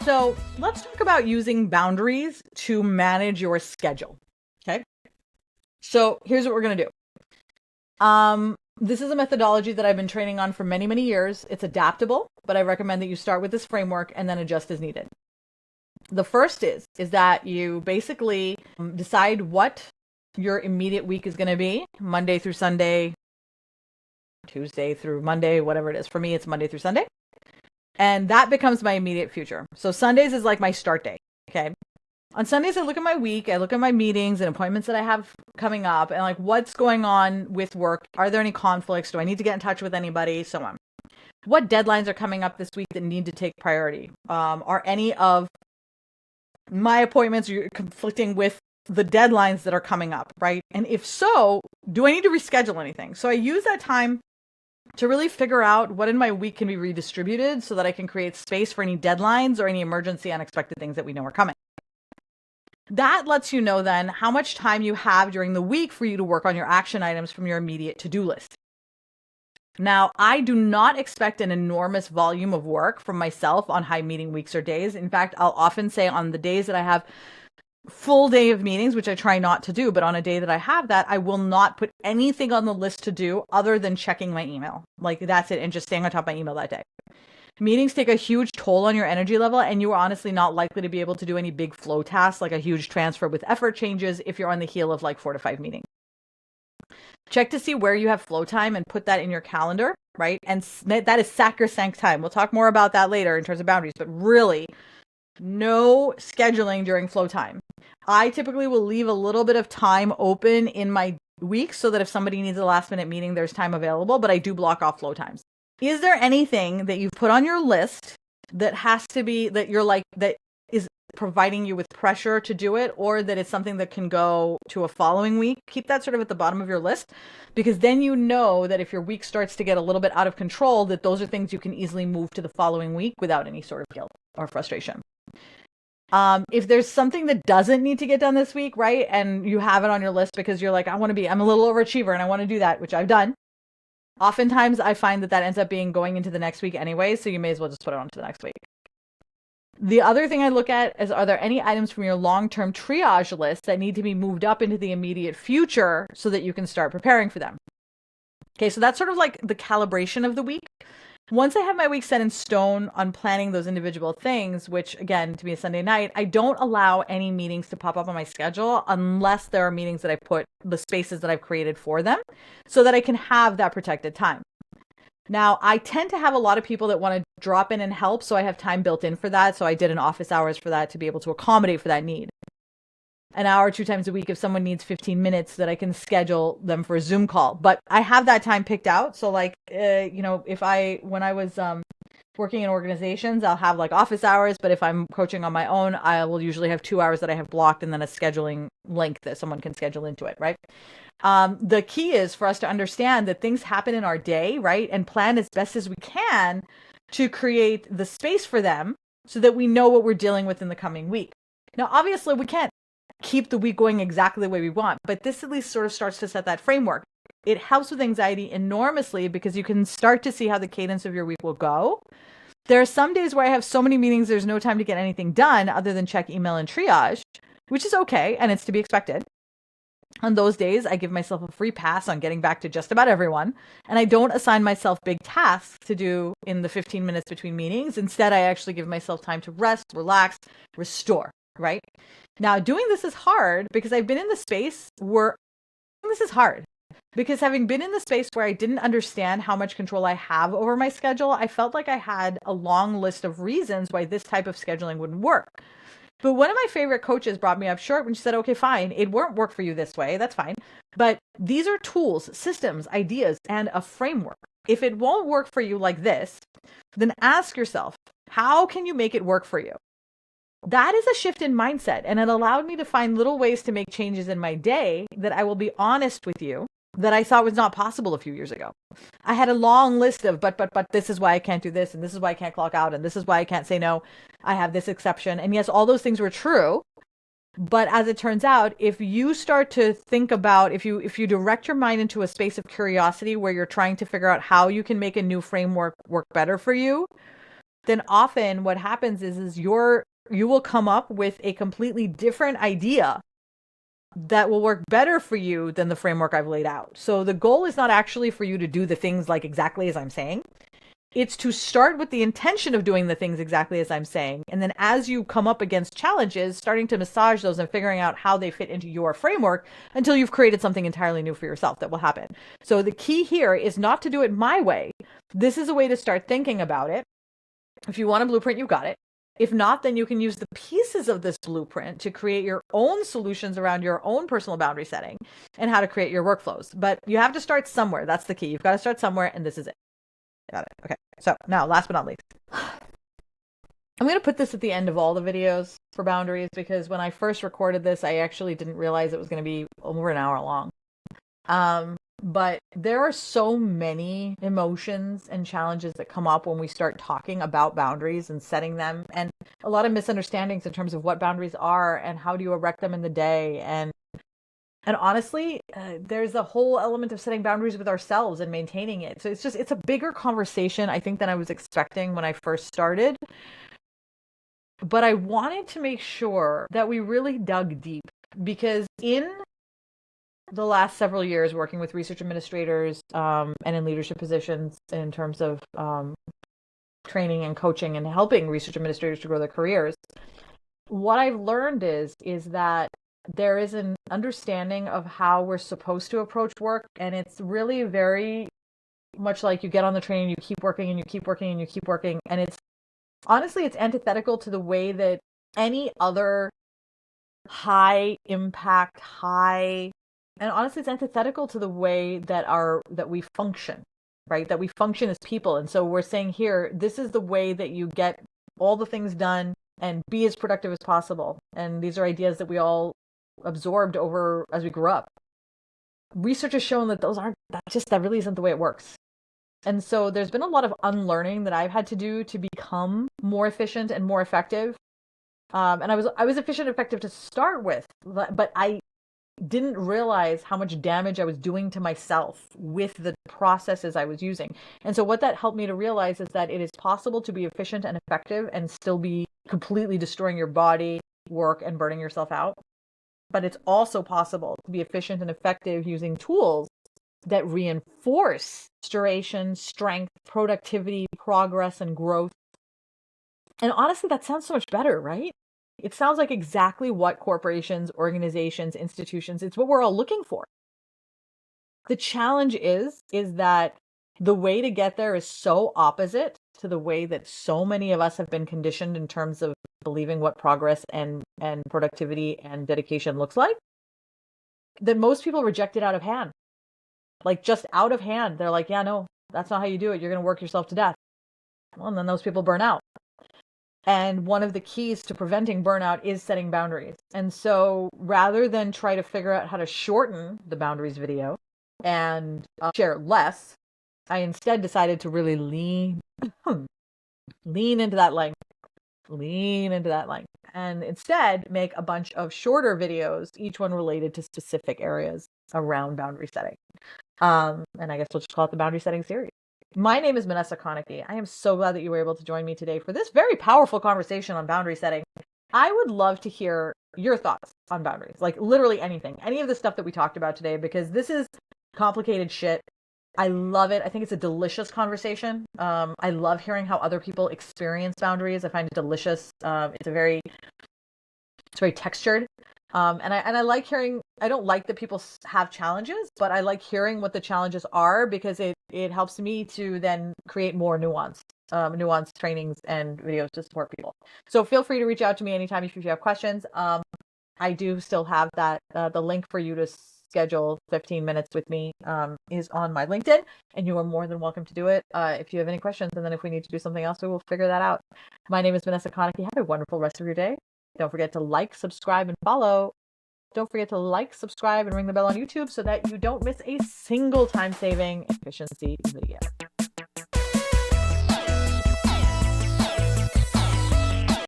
So let's talk about using boundaries to manage your schedule. Okay. So here's what we're going to do. This is a methodology that I've been training on for many, many years. It's adaptable, but I recommend that you start with this framework and then adjust as needed. The first is that you basically decide what your immediate week is going to be, Monday through Sunday, Tuesday through Monday, whatever it is. For me, it's Monday through Sunday. And that becomes my immediate future. So Sundays is like my start day. Okay. On Sundays, I look at my week, I look at my meetings and appointments that I have coming up and like what's going on with work. Are there any conflicts? Do I need to get in touch with anybody? So on. What deadlines are coming up this week that need to take priority? Are any of my appointments conflicting with the deadlines that are coming up, right? And if so, do I need to reschedule anything? So I use that time to really figure out what in my week can be redistributed so that I can create space for any deadlines or any emergency unexpected things that we know are coming. That lets you know then how much time you have during the week for you to work on your action items from your immediate to-do list. Now, I do not expect an enormous volume of work from myself on high meeting weeks or days. In fact, I'll often say on the days that I have full day of meetings, which I try not to do, but on a day that I have that, I will not put anything on the list to do other than checking my email. Like that's it, and just staying on top of my email that day. Meetings take a huge toll on your energy level, and you are honestly not likely to be able to do any big flow tasks like a huge transfer with effort changes if you're on the heel of like 4 to 5 meetings. Check to see where you have flow time and put that in your calendar, right? And that is sacrosanct time. We'll talk more about that later in terms of boundaries, but really no scheduling during flow time. I typically will leave a little bit of time open in my week so that if somebody needs a last minute meeting, there's time available, but I do block off flow times. Is there anything that you've put on your list that has to be, that you're like, that is providing you with pressure to do it, or that it's something that can go to a following week? Keep that sort of at the bottom of your list, because then you know that if your week starts to get a little bit out of control, that those are things you can easily move to the following week without any sort of guilt or frustration. If there's something that doesn't need to get done this week, right, and you have it on your list because you're like, I'm a little overachiever and I want to do that, which I've done. Oftentimes I find that ends up being going into the next week anyway, so you may as well just put it on to the next week. The other thing I look at is, are there any items from your long-term triage list that need to be moved up into the immediate future so that you can start preparing for them? Okay, so that's sort of like the calibration of the week. Once I have my week set in stone on planning those individual things, which again, to be a Sunday night, I don't allow any meetings to pop up on my schedule unless there are meetings that I put the spaces that I've created for them so that I can have that protected time. Now, I tend to have a lot of people that want to drop in and help, so I have time built in for that. So I did an office hours for that to be able to accommodate for that need. An hour 2 times a week if someone needs 15 minutes that I can schedule them for a Zoom call. But I have that time picked out. So like, when I was working in organizations, I'll have like office hours. But if I'm coaching on my own, I will usually have 2 hours that I have blocked and then a scheduling link that someone can schedule into it, right? The key is for us to understand that things happen in our day, right? And plan as best as we can to create the space for them so that we know what we're dealing with in the coming week. Now, obviously, we can't keep the week going exactly the way we want, but this at least sort of starts to set that framework. It helps with anxiety enormously because you can start to see how the cadence of your week will go. There are some days where I have so many meetings, there's no time to get anything done other than check email and triage, which is okay, and it's to be expected. On those days, I give myself a free pass on getting back to just about everyone, and I don't assign myself big tasks to do in the 15 minutes between meetings. Instead, I actually give myself time to rest, relax, restore, right? Now, doing this is hard because I've been in the space where this is hard. Because having been in the space where I didn't understand how much control I have over my schedule, I felt like I had a long list of reasons why this type of scheduling wouldn't work. But one of my favorite coaches brought me up short when she said, okay, fine, it won't work for you this way. That's fine. But these are tools, systems, ideas, and a framework. If it won't work for you like this, then ask yourself, how can you make it work for you? That is a shift in mindset, and it allowed me to find little ways to make changes in my day that I will be honest with you that I thought was not possible a few years ago. I had a long list of, but this is why I can't do this, and this is why I can't clock out, and this is why I can't say no. I have this exception. And yes, all those things were true. But as it turns out, if you start to think about, if you direct your mind into a space of curiosity where you're trying to figure out how you can make a new framework work better for you, then often what happens is you will come up with a completely different idea that will work better for you than the framework I've laid out. So the goal is not actually for you to do the things like exactly as I'm saying. It's to start with the intention of doing the things exactly as I'm saying. And then as you come up against challenges, starting to massage those and figuring out how they fit into your framework until you've created something entirely new for yourself that will happen. So the key here is not to do it my way. This is a way to start thinking about it. If you want a blueprint, you got it. If not, then you can use the pieces of this blueprint to create your own solutions around your own personal boundary setting and how to create your workflows. But you have to start somewhere. That's the key. You've got to start somewhere, and this is it. Got it. Okay. So now, last but not least, I'm going to put this at the end of all the videos for boundaries because when I first recorded this, I actually didn't realize it was going to be over an hour long. But there are so many emotions and challenges that come up when we start talking about boundaries and setting them, and a lot of misunderstandings in terms of what boundaries are and how do you erect them in the day. And honestly, there's a whole element of setting boundaries with ourselves and maintaining it. So it's a bigger conversation, I think, than I was expecting when I first started. But I wanted to make sure that we really dug deep because in the last several years working with research administrators and in leadership positions in terms of training and coaching and helping research administrators to grow their careers, what I've learned is that there is an understanding of how we're supposed to approach work, and it's really very much like you get on the train and you keep working and you keep working and you keep working, and it's honestly it's antithetical to the way that any other high impact, and honestly, it's antithetical to the way that we function, right? That we function as people. And so we're saying here, this is the way that you get all the things done and be as productive as possible. And these are ideas that we all absorbed over as we grew up. Research has shown that that really isn't the way it works. And so there's been a lot of unlearning that I've had to do to become more efficient and more effective. And I was efficient and effective to start with, but I didn't realize how much damage I was doing to myself with the processes I was using. And so what that helped me to realize is that it is possible to be efficient and effective and still be completely destroying your body, work, and burning yourself out. But it's also possible to be efficient and effective using tools that reinforce duration, strength, productivity, progress, and growth. And honestly, that sounds so much better, right? It sounds like exactly what corporations, organizations, institutions, it's what we're all looking for. The challenge is that the way to get there is so opposite to the way that so many of us have been conditioned in terms of believing what progress and productivity and dedication looks like, that most people reject it out of hand. Like just out of hand. They're like, yeah, no, that's not how you do it. You're going to work yourself to death. Well, and then those people burn out. And one of the keys to preventing burnout is setting boundaries. And so rather than try to figure out how to shorten the boundaries video and share less, I instead decided to really lean into that length. And instead make a bunch of shorter videos, each one related to specific areas around boundary setting. And I guess we'll just call it the boundary setting series. My name is Minessa Konecky. I am so glad that you were able to join me today for this very powerful conversation on boundary setting. I would love to hear your thoughts on boundaries, like literally anything, any of the stuff that we talked about today, because this is complicated shit. I love it. I think it's a delicious conversation. I love hearing how other people experience boundaries. I find it delicious. It's very textured. And I like hearing, I don't like that people have challenges, but I like hearing what the challenges are because it helps me to then create more nuanced trainings and videos to support people. So feel free to reach out to me anytime if you have questions. I do still have that, the link for you to schedule 15 minutes with me is on my LinkedIn, and you are more than welcome to do it if you have any questions. And then if we need to do something else, we will figure that out. My name is Minessa Konecky. Have a wonderful rest of your day. Don't forget to like, subscribe, and follow. Don't forget to like, subscribe, and ring the bell on YouTube so that you don't miss a single time-saving efficiency video.